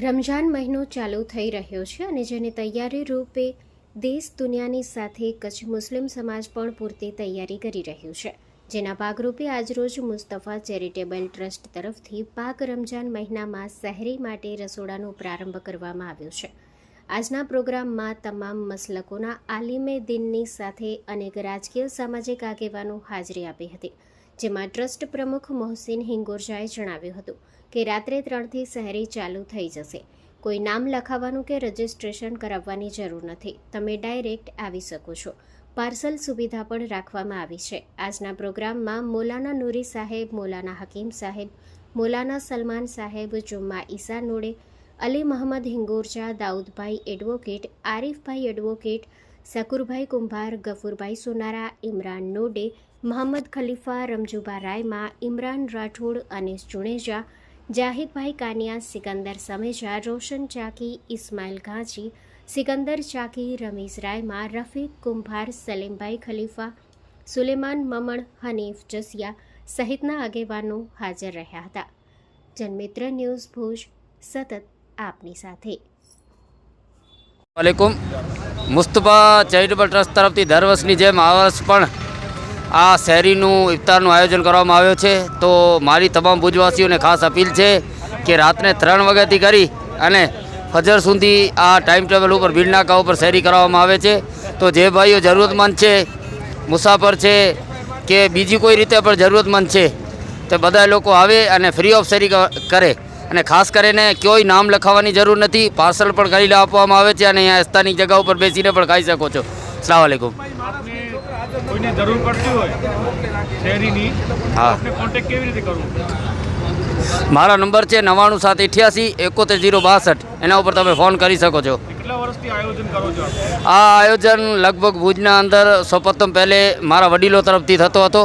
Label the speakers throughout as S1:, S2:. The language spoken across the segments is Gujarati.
S1: રમઝાન મહિનો ચાલુ થઈ રહ્યો છે અને જેની તૈયારી રૂપે દેશ દુનિયાની સાથે કચ્છ મુસ્લિમ સમાજ પણ પૂરતી તૈયારી કરી રહ્યું છે, જેના ભાગરૂપે આજરોજ મુસ્તફા ચેરિટેબલ ટ્રસ્ટ તરફથી પાક રમઝાન મહિનામાં શહેરી માટે રસોડાનો પ્રારંભ કરવામાં આવ્યો છે। આજના પ્રોગ્રામમાં તમામ મસલકોના આલિમે દીનની સાથે અનેક રાજકીય સામાજિક આગેવાનો હાજરી આપી હતી, જેમાં ટ્રસ્ટ પ્રમુખ મોહસિન હિંગોરજાએ જણાવ્યું હતું કે રાત્રે 3થી શહેરી ચાલુ થઈ જશે। કોઈ નામ લખાવવાનું કે રજિસ્ટ્રેશન કરાવવાની જરૂર નથી, તમે ડાયરેક્ટ આવી શકો છો। પાર્સલ સુવિધા પણ રાખવામાં આવી છે। આજના પ્રોગ્રામમાં મૌલાના નૂરી સાહેબ, મૌલાના હકીમ સાહેબ, મૌલાના સલમાન સાહેબ, જુમ્મા ઈસા નોડે, અલી મહમદ હિંગોરજા, દાઉદભાઈ એડવોકેટ, આરીફભાઈ એડવોકેટ, શકુરભાઈ કુંભાર, ગફુરભાઈ સોનારા, ઇમરાન નોડે, મોહમ્મદ ખલીફા, રમજુબા રાયમા, ઇમરાન રાઠોડ, અનીસ જુણેજા, જાહિદભાઈ કાનિયા, સિકંદર સમેજા, રોશન ચાકી, ઇસ્માઇલ ઘાંચી, સિકંદર ચાકી, રમીઝ રાયમા, રફીક કુંભાર, સલીમભાઈ ખલીફા, સુલેમાન મમણ, હનીફ જસિયા સહિતના આગેવાનો હાજર રહ્યા હતા। જનમિત્ર ન્યૂઝ ભુજ સતત આપની સાથે।
S2: वालेकुम। मुस्तफा चैरिटेबल ट्रस्ट तरफથી દર વર્ષની જેમ આ વર્ષ પણ આ શહેરીનું ઇફતારનું આયોજન કરવામાં આવ્યો છે। તો મારી તમામ ભુજવાસીઓને ખાસ અપીલ છે કે રાત્રે 3 વાગ્યાથી કરી અને ફજર સુધી આ ટાઈમ ટેબલ ઉપર ભીડ નાકા ઉપર શહેરી કરવામાં આવે છે। તો જે ભાઈઓ જરૂરતમંદ છે, મુસાફર છે કે બીજી કોઈ રીતે પણ જરૂરતમંદ છે તે બધા લોકો આવે અને ફ્રી ઓફ શહેરી કરે। અને ખાસ કરીને કોઈ નામ લખાવવાની જરૂર નથી, પાર્સલ પણ કરી આપવામાં આવે છે અને અહીંયા સ્થાનિક જગ્યા ઉપર બેસીને પણ ખાઈ શકો છો। અસ્સલામ વાલેકુમ।
S3: કોઈને જરૂર પડતી હોય શહેરીની, આપને કોન્ટેક્ટ કેવી રીતે કરવું?
S2: મારા નંબર છે 99788 71062, એના ઉપર તમે ફોન કરી શકો છો।
S3: કેટલા વર્ષથી આયોજન કરો છો?
S2: આ આયોજન લગભગ ભુજના અંદર સૌપ્રથમ પહેલે મારા વડીલો તરફથી થતો હતો,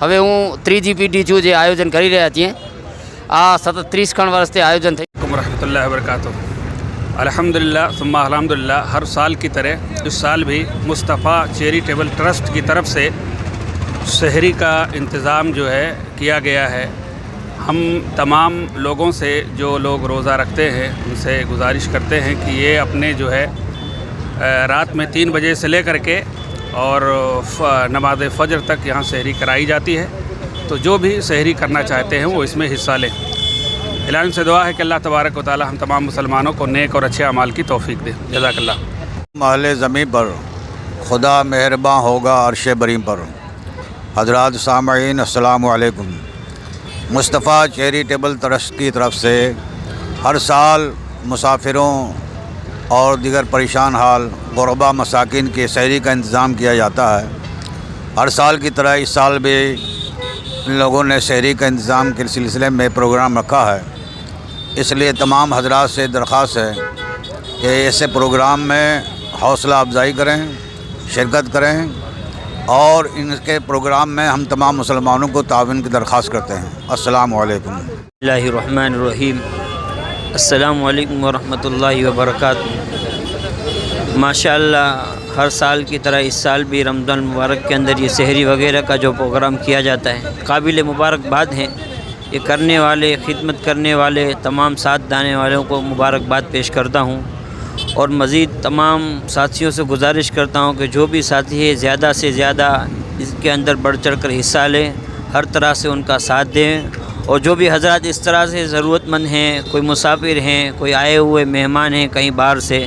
S2: હવે હું ત્રીજી પેઢી છું જે આયોજન કરી રહ્યા છીએ। આ સતત 30 વર્ષથી આયોજन થઈ।
S3: रहमतुल्लाहि व बरकातुहू। अल्हम्दुलिल्लाह सुम्मा अल्हम्दुलिल्लाह, हर साल की तरह इस साल भी मुस्तफ़ा चैरिटेबल ट्रस्ट की तरफ से शहरी का इंतज़ाम जो है किया गया है। हम तमाम लोगों से जो लोग रोज़ा रखते हैं उनसे गुजारिश करते हैं कि ये अपने जो है रात में 3 बजे से लेकर के और नमाज फ़जर तक यहाँ शहरी कराई जाती है। तो जो भी शहरी करना चाहते हैं वो इसमें हिस्सा लें। इलाही से दुआ है कि अल्लाह तबारक व तआला हम तमाम मुसलमानों को नेक और अच्छे अमाल की तौफीक दे। जज़ाकल्लाह।
S4: महले ज़मीन पर खुदा मेहरबान होगा अर्श बरीम पर। हज़रात सामईन अस्सलामु अलैकुम। मुस्तफ़ा चैरिटेबल ट्रस्ट की तरफ से हर साल मुसाफिरों और दीगर परेशान हाल गुरबा मसाकिन के शहरी का इंतज़ाम किया जाता है। हर साल की तरह इस साल भी इन लोगों ने शहरी का इंतज़ाम के सिलसिले में प्रोग्राम रखा है। इसलिए तमाम हजरात से दरख्वास्त है कि ऐसे प्रोग्राम में हौसला अफजाई करें, शिरकत करें और इनके प्रोग्राम में हम तमाम मुसलमानों को ताउन की दरख्वास्त करते हैं। अस्सलामु अलैकुम।
S5: बिस्मिल्लाहिर्रहमानिर्रहीम। अस्सलामु अलैकुम वरहमतुल्लाहि वबरकातुहू। माशाअल्लाह, हर साल की तरह इस साल भी रमज़ान मुबारक के अंदर ये शहरी वगैरह का जो प्रोग्राम किया जाता है, काबिल मुबारकबाद हैं। ये करने वाले, खिदमत करने वाले तमाम साथ देने वालों को मुबारकबाद पेश करता हूँ और मज़ीद तमाम साथियों से गुजारिश करता हूँ कि जो भी साथी है ज़्यादा से ज़्यादा इसके अंदर बढ़ चढ़ कर हिस्सा लें, हर तरह से उनका साथ दें। और जो भी हजरात इस तरह से ज़रूरतमंद हैं, कोई मुसाफिर हैं, कोई आए हुए मेहमान हैं कहीं बाहर से,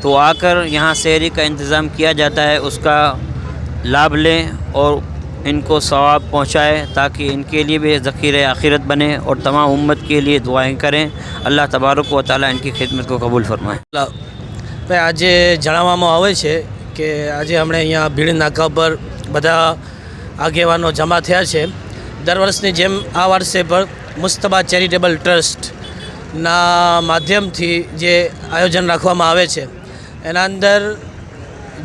S5: तो आकर यहाँ शहरी का इंतज़ाम किया जाता है, उसका लाभ लें और इनको सवाब पहुँचाए ताकि इनके लिए भी ज़ख़ीरे आखिरत बने और तमाम उम्मत के लिए दुआएं करें। अल्लाह तबारक व तआला इनकी खिदमत को कबूल फरमाए।
S6: आज जણાવવામાં આવે છે કે આજે હમણાં અહીંયા ભીડ નાકા પર બધા આગેવાનો જમા થયા છે। દર વર્ષની જેમ આ વર્ષે પણ મુસ્તફા ચેરિટેબલ ટ્રસ્ટના માધ્યમથી જે આયોજન રાખવામાં આવે છે એના અંદર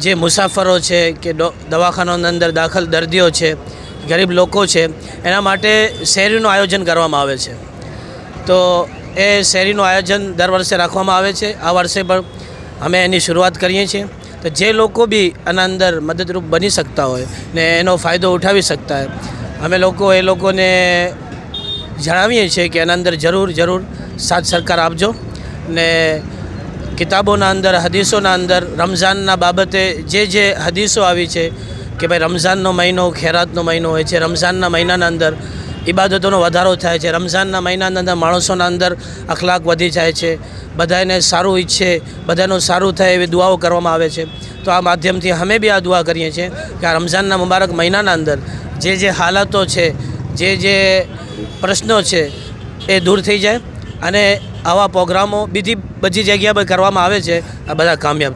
S6: જે મુસાફરો છે કે દવાખાનાની અંદર દાખલ દર્દીઓ છે, ગરીબ લોકો છે, એના માટે શહેરીનું આયોજન કરવામાં આવે છે। તો એ શહેરીનું આયોજન દર વર્ષે રાખવામાં આવે છે। આ વર્ષે પણ અમે એની શરૂઆત કરીએ છીએ। તો જે લોકો બી આના અંદર મદદરૂપ બની શકતા હોય ને એનો ફાયદો ઉઠાવી શકતા હોય, અમે લોકો એ લોકોને જણાવીએ છીએ કે એના અંદર જરૂર સાથ સરકાર આપજો ને કિતાબોના અંદર હદીસોના અંદર રમઝાનના બાબતે જે હદીસો આવી છે કે ભાઈ રમઝાનનો મહિનો ખૈરાતનો મહિનો હોય છે, રમઝાનના મહિનાના અંદર ઇબાદતોનો વધારો થાય છે, રમઝાનના મહિનાના અંદર માણસોના અંદર અખલાક વધી જાય છે, બધાને સારું ઈચ્છે, બધાનું સારું થાય એવી દુઆઓ કરવામાં આવે છે. તો આ માધ્યમથી અમે બી આ દુઆ કરીએ છીએ કે આ રમઝાનના મુબારક મહિનાના અંદર જે હાલાતો છે, જે પ્રશ્નો છે એ દૂર થઈ જાય અને આવા પ્રોગ્રામો બધી જગ્યા પર કરવામાં આવે છે, આ બધા કામયાબ